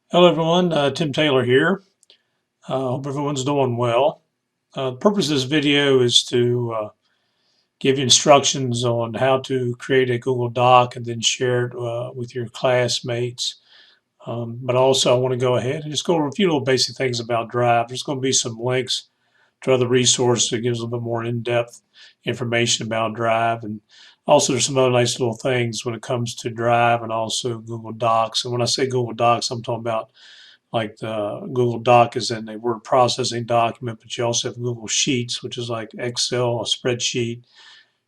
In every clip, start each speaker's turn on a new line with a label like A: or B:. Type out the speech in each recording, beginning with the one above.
A: Hello everyone, Tim Taylor here. Hope everyone's doing well. The purpose of this video is to give you instructions on how to create a Google Doc and then share it with your classmates. But also I want to go ahead and just go over a few little basic things about Drive. There's going to be some links to other resources that gives a little bit more in-depth information about Drive. And also there's some other nice little things when it comes to Drive and also Google Docs. And when I say Google Docs, I'm talking about like the Google Doc is in a word processing document, but you also have Google Sheets, which is like Excel, a spreadsheet.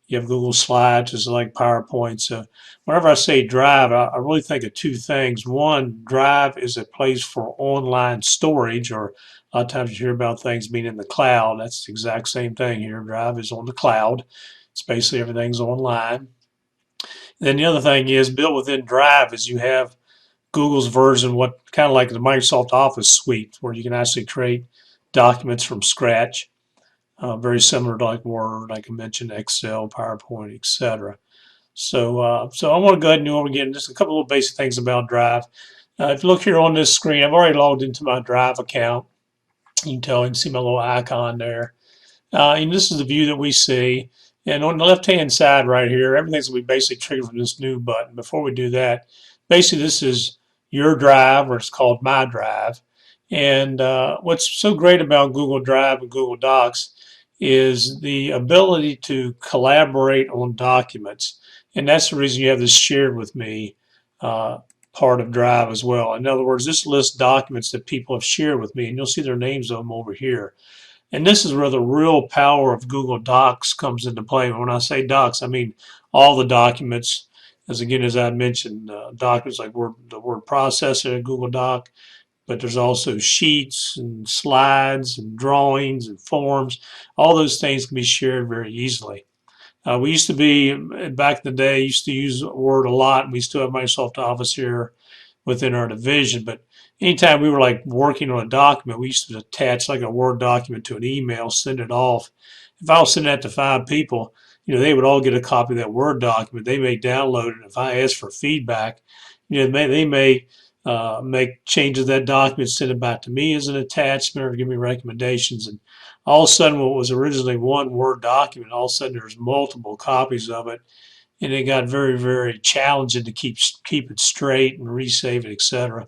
A: You have Google Slides, which is like PowerPoint. So whenever I say Drive, I really think of two things. One, Drive is a place for online storage, or a lot of times you hear about things being in the cloud. That's the exact same thing here. Drive is on the cloud. It's basically everything's online. Then the other thing is built within Drive is you have Google's version, what kind of like the Microsoft Office suite, where you can actually create documents from scratch, very similar to like Word, like I mentioned, Excel, PowerPoint, etc. So I want to go ahead and go over again just a couple of basic things about Drive. If you look here on this screen, I've already logged into my Drive account. You can see my little icon there. And this is the view that we see. And on the left-hand side right here, everything's going to be basically triggered from this new button. Before we do that, basically this is your drive, or it's called My Drive. And what's so great about Google Drive and Google Docs is the ability to collaborate on documents. And that's the reason you have this shared with me part of Drive as well. In other words, this lists documents that people have shared with me, and you'll see their names of them over here. And this is where the real power of Google Docs comes into play. When I say docs, I mean all the documents. As I mentioned, documents like the word processor in Google Doc, but there's also sheets and slides and drawings and forms. All those things can be shared very easily. We used to be, back in the day, used to use Word a lot, and we still have Microsoft Office here within our division. But anytime we were like working on a document, we used to attach like a Word document to an email, send it off. If I was sending that to 5 people, they would all get a copy of that Word document. They may download it. If I ask for feedback, they may make changes to that document, send it back to me as an attachment, or give me recommendations. And all of a sudden, what was originally one Word document, all of a sudden there's multiple copies of it, and it got very, very challenging to keep it straight and resave it, etc.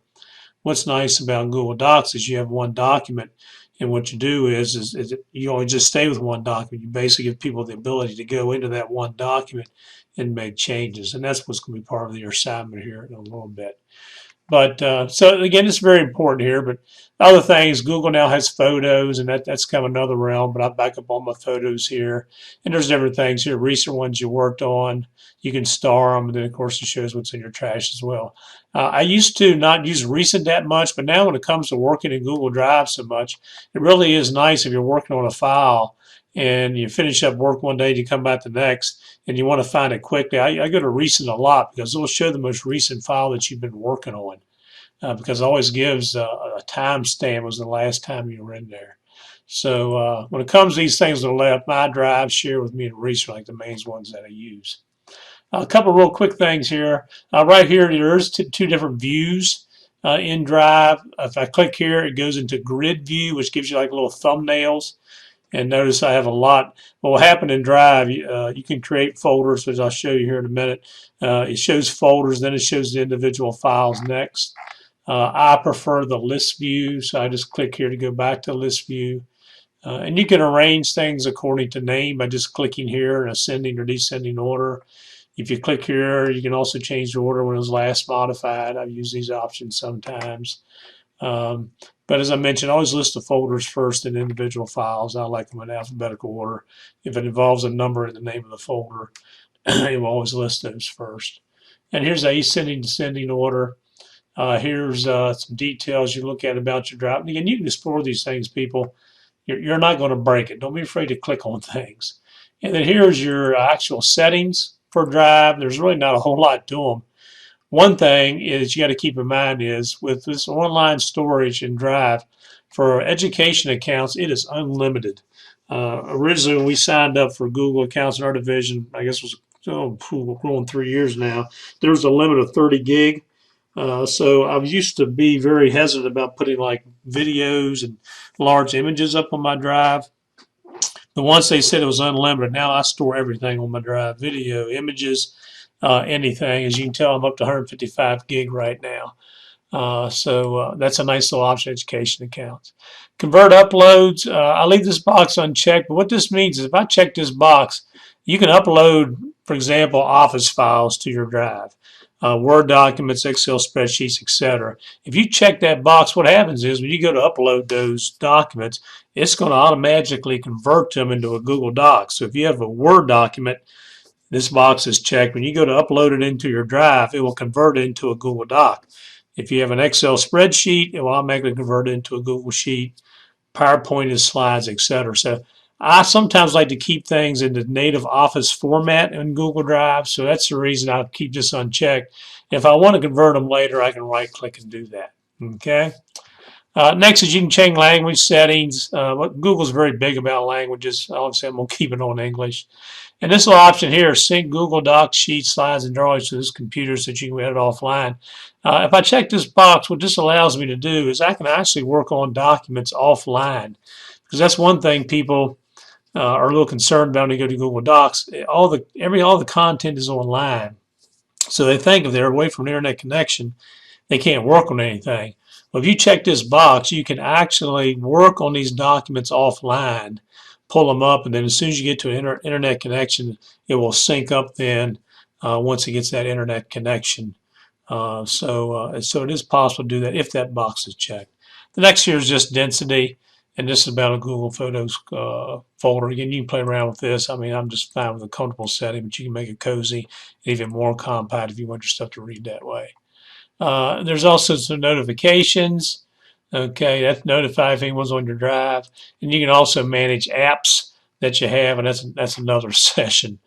A: What's nice about Google Docs is you have one document, and what you do is you only just stay with one document. You basically give people the ability to go into that one document and make changes, and that's what's going to be part of your assignment here in a little bit. But so again, it's very important here. But other things, Google now has photos, and that's kind of another realm. But I back up all my photos here, and there's different things here. Recent ones you worked on, you can star them, and then of course it shows what's in your trash as well. I used to not use recent that much, but now when it comes to working in Google Drive so much, it really is nice if you're working on a file and you finish up work one day and you come back the next and you want to find it quickly. I go to recent a lot because it'll show the most recent file that you've been working on, because it always gives a time stamp was the last time you were in there. So when it comes to these things on the left, My Drive, share with me, and recent, like the main ones that I use. A couple of real quick things here. Right here, there's two different views in Drive. If I click here, it goes into grid view, which gives you like little thumbnails. And notice I have a lot. What will happen in Drive, you can create folders, which I'll show you here in a minute. It shows folders, then it shows the individual files next. I prefer the list view, so I just click here to go back to list view. And you can arrange things according to name by just clicking here in ascending or descending order. If you click here, you can also change the order when it was last modified. I've used these options sometimes. But as I mentioned, always list the folders first and individual files. I like them in alphabetical order. If it involves a number in the name of the folder, it will always list those first. And here's a ascending descending order. Here's some details you look at about your Drive. And again, you can explore these things, people. You're not going to break it. Don't be afraid to click on things. And then here's your actual settings for Drive. There's really not a whole lot to them. One thing is you got to keep in mind is with this online storage and Drive for education accounts, it is unlimited. Originally, when we signed up for Google accounts in our division, I guess it was going 3 years now, there was a limit of 30 gig. So I used to be very hesitant about putting like videos and large images up on my drive. But once they said it was unlimited, now I store everything on my drive, video, images, anything. As you can tell, I'm up to 155 gig right now. So that's a nice little option, education accounts. Convert uploads. I leave this box unchecked, but what this means is if I check this box, you can upload, for example, Office files to your drive, Word documents, Excel spreadsheets, etc. If you check that box, what happens is when you go to upload those documents, it's going to automatically convert them into a Google Doc. So if you have a Word document, this box is checked. When you go to upload it into your drive, it will convert it into a Google Doc. If you have an Excel spreadsheet, it will automatically convert it into a Google Sheet, PowerPoint is slides, etc. So I sometimes like to keep things in the native Office format in Google Drive, so that's the reason I keep this unchecked. If I want to convert them later, I can right-click and do that. Okay. Next is you can change language settings. Google's very big about languages. Obviously, I'm going to keep it on English. And this little option here, sync Google Docs, Sheets, Slides, and Drawings to this computer so that you can edit offline. If I check this box, what this allows me to do is I can actually work on documents offline. Because that's one thing people are a little concerned about when they go to Google Docs. All the content is online. So they think if they're away from an internet connection, they can't work on anything. Well, if you check this box, you can actually work on these documents offline, pull them up, and then as soon as you get to an internet connection, it will sync up then once it gets that internet connection. So it is possible to do that if that box is checked. The next here is just density, and this is about a Google Photos folder. Again, you can play around with this. I mean, I'm just fine with a comfortable setting, but you can make it cozy and even more compact if you want your stuff to read that way. There's also some notifications. Okay, that's notify if anyone's on your drive, and you can also manage apps that you have, and that's another session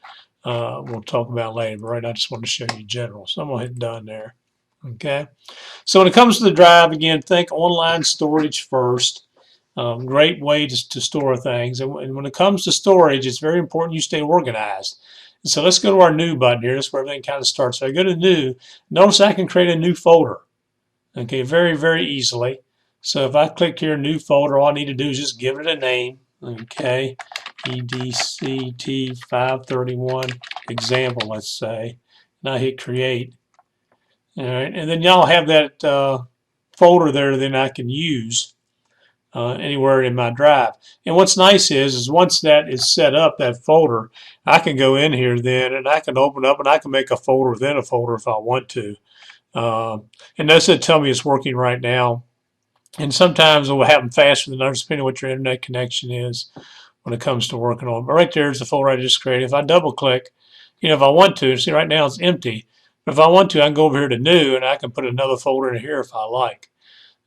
A: we'll talk about later. But right now, I just want to show you general. So I'm gonna hit done there. Okay, so when it comes to the drive, again, think online storage first. Great way to store things, and when it comes to storage, it's very important you stay organized. So let's go to our new button here. That's where everything kind of starts. So I go to new. Notice I can create a new folder. Okay, very, very easily. So if I click here, new folder, all I need to do is just give it a name. Okay, EDCT 531 example, let's say. And I hit create. All right, and then y'all have that folder there then I can use. Anywhere in my drive. And what's nice is once that is set up, that folder, I can go in here then and I can open up and I can make a folder within a folder if I want to. And notice it tell me it's working right now. And sometimes it will happen faster than others, depending on what your internet connection is when it comes to working on it. But right there is the folder I just created. If I double click, if I want to, see right now it's empty. But if I want to, I can go over here to new and I can put another folder in here if I like.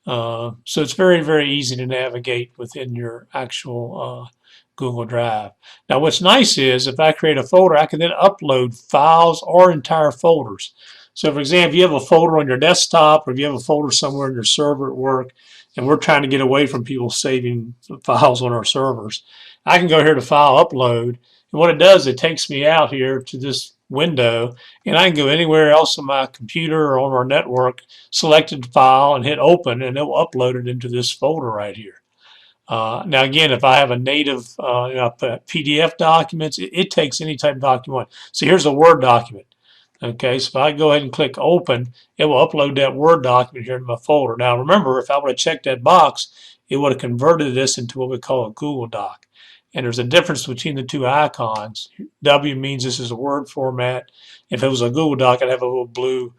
A: So it's very, very easy to navigate within your actual Google Drive. Now what's nice is if I create a folder, I can then upload files or entire folders. So for example, if you have a folder on your desktop or if you have a folder somewhere in your server at work, and we're trying to get away from people saving files on our servers, I can go here to File Upload, and what it does, it takes me out here to this window, and I can go anywhere else on my computer or on our network, selected file, and hit open, and it will upload it into this folder right here. Now again, if I have a native PDF documents, it takes any type of document. So here's a Word document. Okay, so if I go ahead and click open, it will upload that Word document here to my folder. Now remember, if I would have checked that box, it would have converted this into what we call a Google Doc. And there's a difference between the two icons. W means this is a Word format. If it was a Google Doc, I'd have a little blue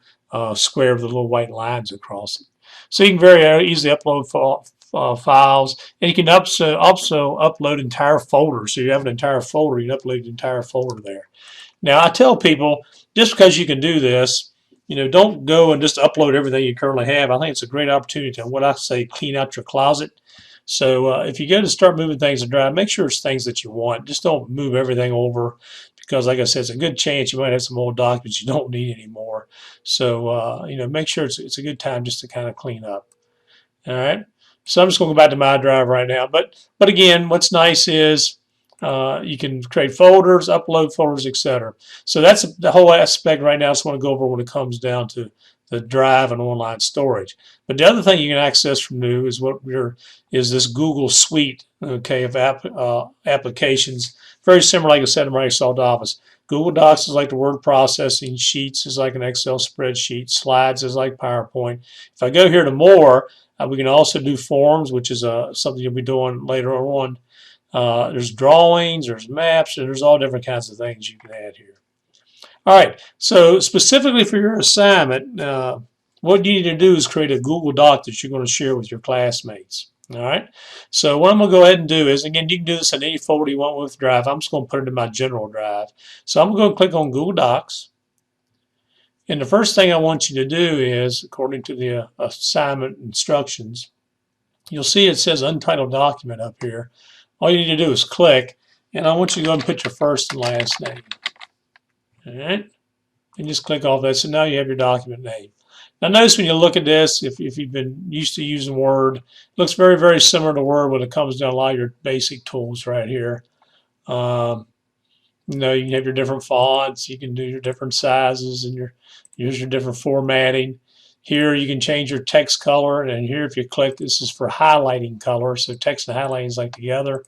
A: square with the little white lines across it. So you can very easily upload files, and you can also upload entire folders. So you have an entire folder, you can upload the entire folder there. Now I tell people, just because you can do this, don't go and just upload everything you currently have. I think it's a great opportunity to, what I say, clean out your closet. So if you go to start moving things to drive, make sure it's things that you want. Just don't move everything over because, like I said, it's a good chance you might have some old documents you don't need anymore. So, make sure it's a good time just to kind of clean up. All right. So I'm just going to go back to my drive right now. But again, what's nice is you can create folders, upload folders, etc. So that's the whole aspect right now. I just want to go over when it comes down to the drive and online storage. But the other thing you can access from new is is this Google Suite, okay, of applications. Very similar, like I said, in Microsoft Office. Google Docs is like the word processing. Sheets is like an Excel spreadsheet. Slides is like PowerPoint. If I go here to more, we can also do forms, which is something you'll be doing later on. There's drawings, there's maps, and there's all different kinds of things you can add here. All right, so specifically for your assignment, what you need to do is create a Google Doc that you're going to share with your classmates. All right, so what I'm going to go ahead and do is, again, you can do this in any folder you want with Drive. I'm just going to put it in my general drive. So I'm going to click on Google Docs. And the first thing I want you to do is, according to the assignment instructions, you'll see it says Untitled Document up here. All you need to do is click, and I want you to go and put your first and last name. All right, and just click off that. So now you have your document name. Now notice when you look at this, if you've been used to using Word, it looks very, very similar to Word when it comes down to a lot of your basic tools right here. You know, you can have your different fonts, you can do your different sizes, and use your different formatting. Here you can change your text color, and here if you click, this is for highlighting color, so text and highlighting is like together.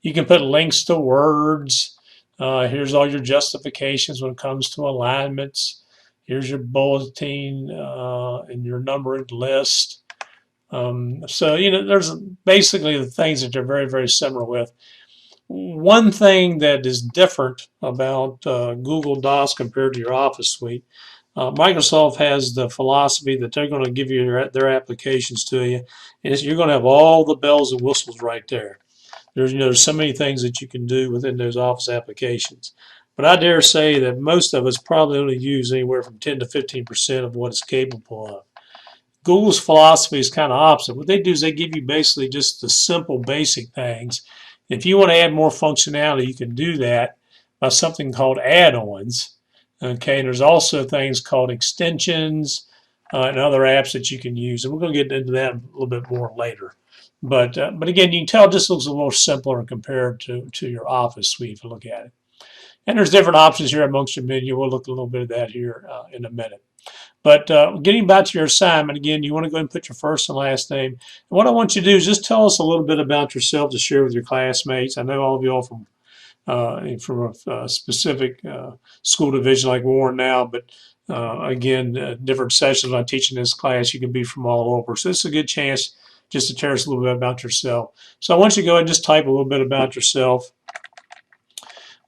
A: You can put links to words. Here's all your justifications when it comes to alignments. Here's your bulletin and your numbered list. So, you know, there's basically the things that you're very, very similar with. One thing that is different about Google Docs compared to your Office suite, Microsoft has the philosophy that they're going to give you their applications to you, and you're going to have all the bells and whistles right there. There's so many things that you can do within those Office applications. But I dare say that most of us probably only use anywhere from 10 to 15% of what it's capable of. Google's philosophy is kind of opposite. What they do is they give you basically just the simple basic things. If you want to add more functionality, you can do that by something called add-ons. Okay, and there's also things called extensions and other apps that you can use. And we're going to get into that a little bit more later. But again, you can tell this looks a little simpler compared to your Office suite if you look at it. And there's different options here amongst your menu. We'll look a little bit at that here in a minute. But getting back to your assignment, again, you want to go ahead and put your first and last name. And what I want you to do is just tell us a little bit about yourself to share with your classmates. I know all of you all from a specific school division like Warren now, but again, different sessions I'm teaching this class, you can be from all over. So this is a good chance just to tell us a little bit about yourself. So I want you to go ahead and just type a little bit about yourself.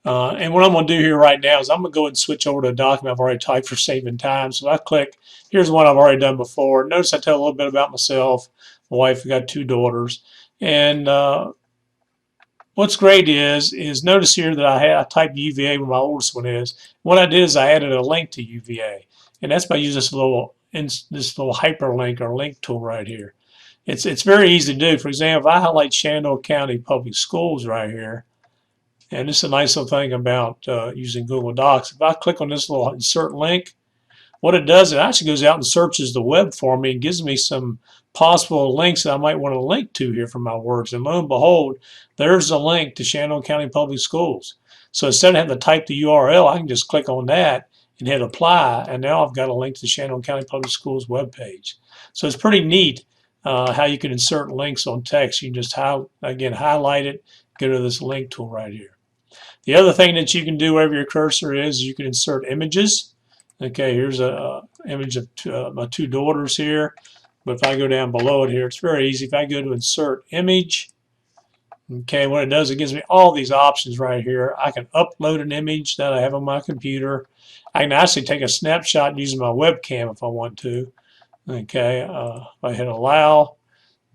A: And what I'm going to do here right now is I'm going to go ahead and switch over to a document I've already typed for saving time. So I click, here's one I've already done before. Notice I tell a little bit about myself, my wife, I've got 2 daughters. And what's great is notice here that I typed UVA where my oldest one is. What I did is I added a link to UVA. And that's by using this little hyperlink or link tool right here. It's very easy to do. For example, if I highlight Shenandoah County Public Schools right here, and this is a nice little thing about using Google Docs. If I click on this little insert link, what it does, it actually goes out and searches the web for me and gives me some possible links that I might want to link to here from my words. And lo and behold, there's a link to Shenandoah County Public Schools. So instead of having to type the URL, I can just click on that and hit apply, and now I've got a link to the Shenandoah County Public Schools webpage. So it's pretty neat how you can insert links on text. You can just, highlight it, go to this link tool right here. The other thing that you can do wherever your cursor is, you can insert images. Okay, here's an image of my 2 daughters here. But if I go down below it here, it's very easy. If I go to insert image, okay, what it does, it gives me all these options right here. I can upload an image that I have on my computer. I can actually take a snapshot using my webcam if I want to. Okay, if I hit allow,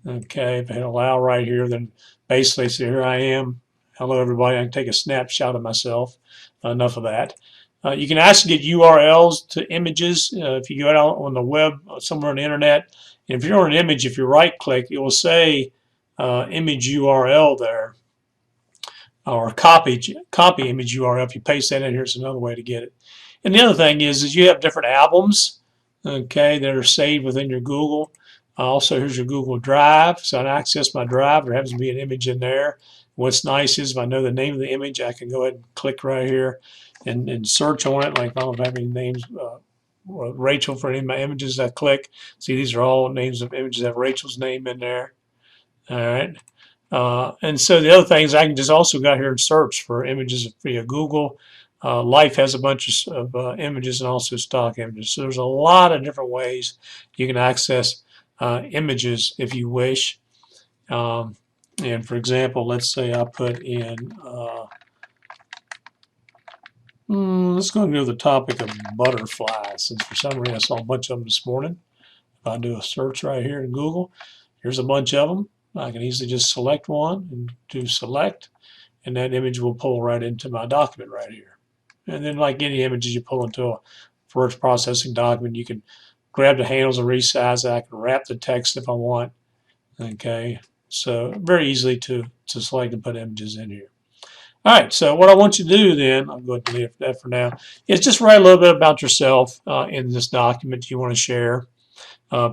A: okay, if I hit allow right here, then basically, so here I am. Hello, everybody. I can take a snapshot of myself. Enough of that. You can actually get URLs to images if you go out on the web somewhere on the internet. And if you're on an image, if you right-click, it will say image URL there, or copy image URL. If you paste that in here, it's another way to get it. And the other thing is you have different albums, okay, that are saved within your Google. Also, here's your Google Drive. So I access my Drive. There happens to be an image in there. What's nice is if I know the name of the image, I can go ahead and click right here and search on it. Like I don't have any names Rachel for any of my images I click. See, these are all names of images that have Rachel's name in there. All right. And so the other things I can just also go here and search for images via Google. Life has a bunch of images and also stock images. So there's a lot of different ways you can access images if you wish. And for example, let's say I put in, let's go to the topic of butterflies, since for some reason I saw a bunch of them this morning. If I do a search right here in Google, here's a bunch of them. I can easily just select one and do select, and that image will pull right into my document right here. And then like any images you pull into a word processing document, you can grab the handles and resize it. I can wrap the text if I want. Okay, so very easily to select and put images in here. All right, so what I want you to do then, I'm going to leave that for now, is just write a little bit about yourself in this document you want to share.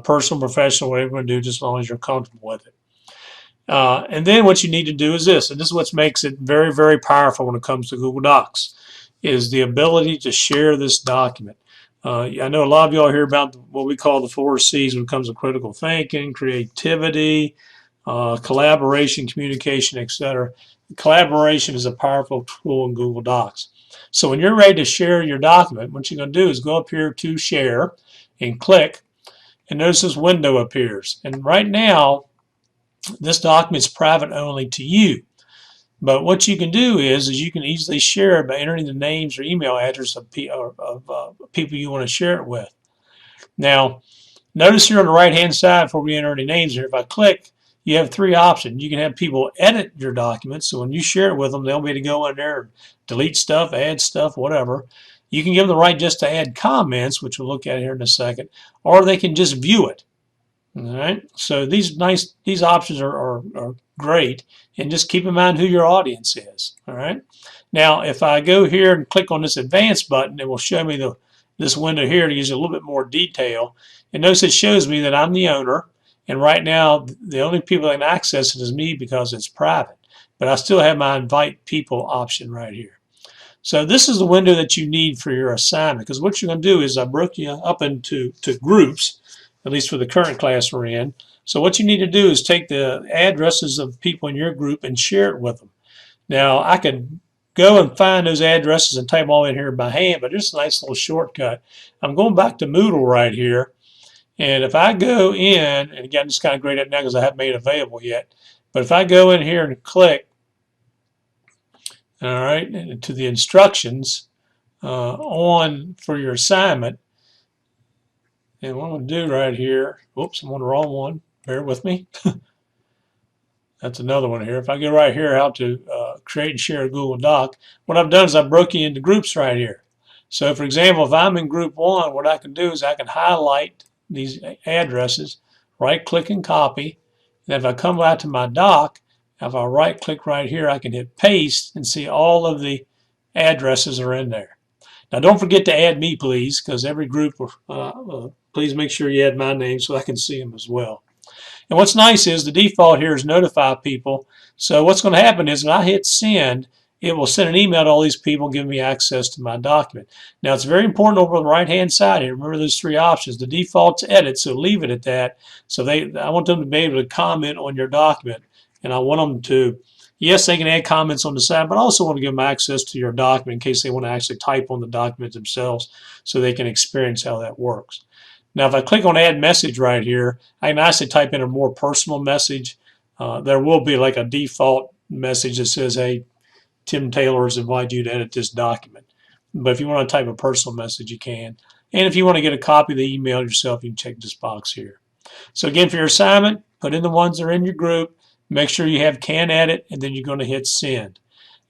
A: Personal, professional, whatever you want to do, just as long as you're comfortable with it. And then what you need to do is this, and this is what makes it very, very powerful when it comes to Google Docs, is the ability to share this document. I know a lot of y'all hear about what we call the 4 C's when it comes to critical thinking, creativity, collaboration, communication, etc. Collaboration is a powerful tool in Google Docs. So when you're ready to share your document, what you're going to do is go up here to Share and click, and notice this window appears. And right now, this document is private only to you. But what you can do is you can easily share it by entering the names or email address of people you want to share it with. Now, notice here on the right-hand side before we enter any names here, if I click, you have 3 options. You can have people edit your document, so when you share it with them, they'll be able to go in there and delete stuff, add stuff, whatever. You can give them the right just to add comments, which we'll look at here in a second, or they can just view it. All right, so these options are great, and just keep in mind who your audience is. All right, now if I go here and click on this advanced button, it will show me this window here to use a little bit more detail. And notice it shows me that I'm the owner, and right now the only people that can access it is me because it's private. But I still have my invite people option right here. So this is the window that you need for your assignment, because what you're going to do is I broke you up into groups, at least for the current class we're in. So what you need to do is take the addresses of people in your group and share it with them. Now, I could go and find those addresses and type them all in here by hand, but just a nice little shortcut. I'm going back to Moodle right here, and if I go in, and again, it's kind of great at now because I haven't made it available yet, but if I go in here and click, all right, to the instructions on for your assignment, and what I'm going to do right here, oops, I'm on the wrong one, bear with me. That's another one here. If I go right here, how to create and share a Google Doc, what I've done is I broke you into groups right here. So for example, if I'm in group 1, what I can do is I can highlight these addresses, right click and copy, and if I come out to my doc, if I right click right here, I can hit paste and see all of the addresses are in there. Now don't forget to add me, please, because every group, please make sure you add my name so I can see them as well. And what's nice is the default here is notify people. So what's going to happen is when I hit send, it will send an email to all these people giving me access to my document. Now it's very important over on the right-hand side here. Remember those 3 options. The default's edit, so leave it at that. So I want them to be able to comment on your document, and I want them to, yes, they can add comments on the side, but I also want to give them access to your document in case they want to actually type on the document themselves so they can experience how that works. Now, if I click on Add Message right here, I can actually type in a more personal message. There will be like a default message that says, hey, Tim Taylor has invited you to edit this document. But if you want to type a personal message, you can. And if you want to get a copy of the email yourself, you can check this box here. So again, for your assignment, put in the ones that are in your group. Make sure you have can edit, and then you're going to hit send.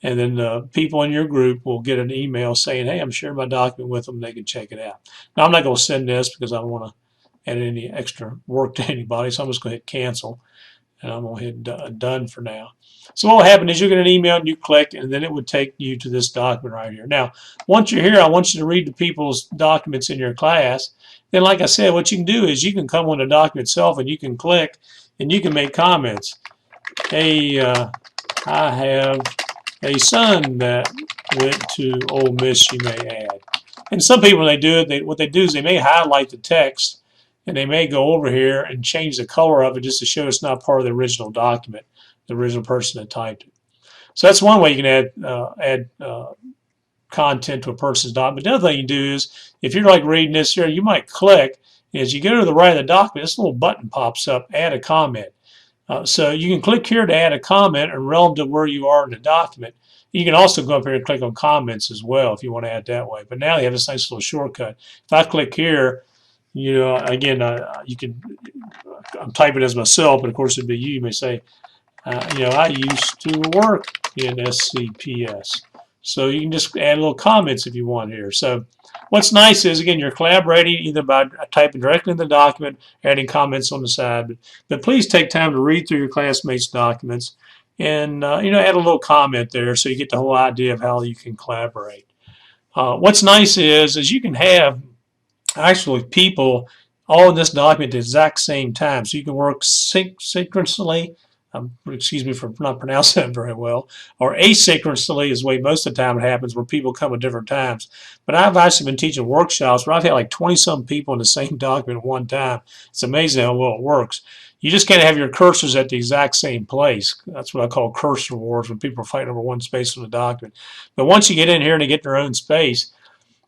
A: And then the people in your group will get an email saying, hey, I'm sharing my document with them. They can check it out. Now, I'm not going to send this because I don't want to add any extra work to anybody, so I'm just going to hit cancel. And I'm going to hit done for now. So what will happen is you get an email and you click, and then it would take you to this document right here. Now, once you're here, I want you to read the people's documents in your class. Then, like I said, what you can do is you can come on the document itself and you can click and you can make comments. Hey, I have a son that went to Ole Miss, you may add. And some people, when they do it, what they do is they may highlight the text, and they may go over here and change the color of it just to show it's not part of the original document, the original person that typed it. So that's one way you can add content to a person's document. The other thing you do is, if you're like reading this here, you might click, and as you go to the right of the document, this little button pops up, add a comment. So you can click here to add a comment and relative to where you are in the document. You can also go up here and click on comments as well if you want to add that way. But now they have this nice little shortcut. If I click here, again, you can, I'm typing as myself, but of course it'd be you. You may say, I used to work in SCPS. So you can just add little comments if you want here. So what's nice is, again, you're collaborating either by typing directly in the document, adding comments on the side. But please take time to read through your classmates' documents and, add a little comment there so you get the whole idea of how you can collaborate. What's nice is you can have actually people all in this document at the exact same time. So you can work synchronously, excuse me for not pronouncing that very well, or asynchronously is the way most of the time it happens, where people come at different times. But I've actually been teaching workshops where I've had like 20-some people in the same document at one time. It's amazing how well it works. You just can't have your cursors at the exact same place. That's what I call cursor wars, when people are fighting over one space on the document. But once you get in here and they get their own space,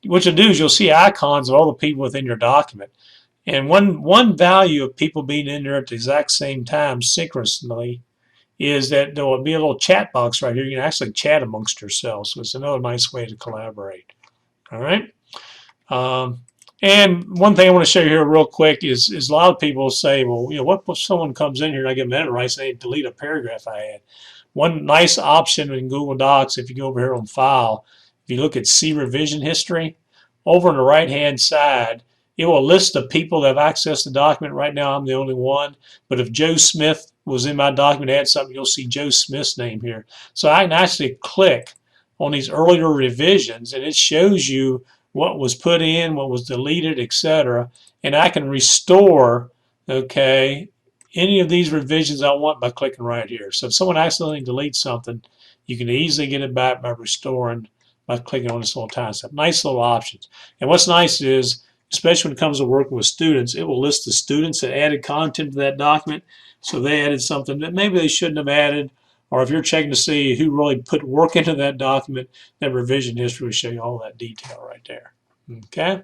A: what you'll do is you'll see icons of all the people within your document. And one value of people being in there at the exact same time synchronously is that there will be a little chat box right here. You can actually chat amongst yourselves. So it's another nice way to collaborate. All right. And one thing I want to show you here real quick is a lot of people say, well, what if someone comes in here and I give them edit rights and they delete a paragraph I had? One nice option in Google Docs, if you go over here on File, if you look at See Revision History, over on the right-hand side, it will list the people that have accessed the document. Right now, I'm the only one. But if Joe Smith was in my document, add something, you'll see Joe Smith's name here. So I can actually click on these earlier revisions, and it shows you what was put in, what was deleted, etc. And I can restore, okay, any of these revisions I want by clicking right here. So if someone accidentally deletes something, you can easily get it back by restoring, by clicking on this little time step. Nice little options. And what's nice is, especially when it comes to working with students, it will list the students that added content to that document. So they added something that maybe they shouldn't have added, or if you're checking to see who really put work into that document, that revision history will show you all that detail right there. Okay.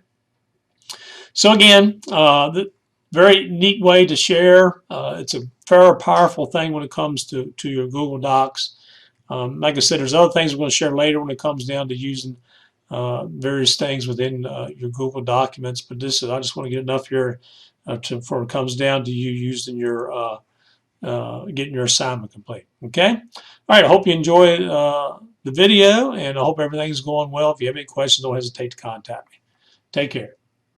A: So again, the very neat way to share. It's a very powerful thing when it comes to your Google Docs. Like I said, there's other things we're going to share later when it comes down to using various things within your Google Documents. But this is, I just want to get enough here before it comes down to you using your getting your assignment complete. Okay. All right. I hope you enjoy the video, and I hope everything's going well. If you have any questions, don't hesitate to contact me. Take care.